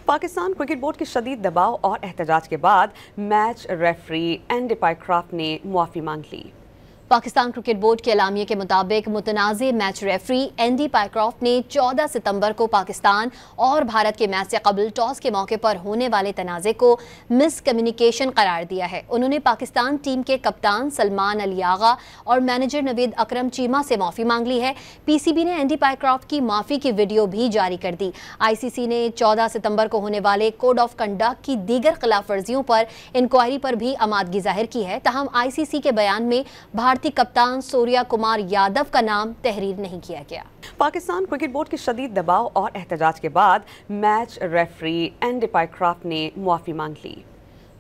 Pakistan cricket board के शदीद दबाव और एहतजाज के बाद मैच रेफरी एंडी पाइक्रॉफ्ट ने मुआफी मांग ली। पाकिस्तान क्रिकेट बोर्ड के एलामिये के मुताबिक मुतनाज़े मैच रेफरी एंडी पाइक्रॉफ्ट ने 14 सितंबर को पाकिस्तान और भारत के मैच से कबल टॉस के मौके पर होने वाले तनाज़े को मिसकम्युनिकेशन करार दिया है। उन्होंने पाकिस्तान टीम के कप्तान सलमान अली आगा और मैनेजर नवीद अकरम चीमा से माफ़ी मांग ली है। पीसीबी ने एंडी पाइक्रॉफ्ट की माफ़ी की वीडियो भी जारी कर दी। आईसीसी ने 14 सितंबर को होने वाले कोड ऑफ कंडक्ट की दीगर खिलाफ वर्जियों पर इंक्वायरी पर भी आमादगी जाहिर की है। तहम आईसीसी के बयान में भारतीय कप्तान सूर्या कुमार यादव का नाम तहरीर नहीं किया गया। पाकिस्तान क्रिकेट बोर्ड के शदीद दबाव और एहतजाज के बाद मैच रेफरी एंडी पाइक्रॉफ्ट ने मुआफी मांग ली।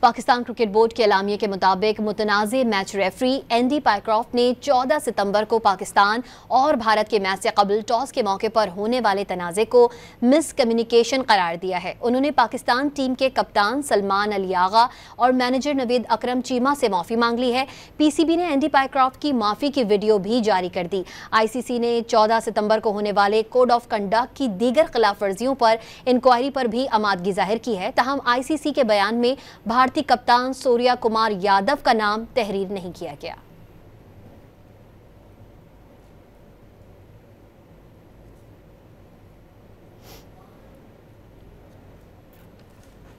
पाकिस्तान क्रिकेट बोर्ड के एलामिये के मुताबिक मुतनाज़े मैच रेफरी एंडी पाइक्रॉफ्ट ने 14 सितंबर को पाकिस्तान और भारत के मैच से कबल टॉस के मौके पर होने वाले तनाज़े को मिसकम्युनिकेशन करार दिया है। उन्होंने पाकिस्तान टीम के कप्तान सलमान अली आगा और मैनेजर नवीद अकरम चीमा से माफ़ी मांग ली है। पीसीबी ने एंडी पाइक्रॉफ्ट की माफ़ी की वीडियो भी जारी कर दी। आईसीसी ने 14 सितंबर को होने वाले कोड ऑफ कंडक्ट की दीगर खिलाफ वर्जियों पर इंक्वायरी पर भी आमादगी जाहिर की है। तहम आईसीसी के बयान में भारतीय कप्तान सूर्या कुमार यादव का नाम तहरीर नहीं किया गया।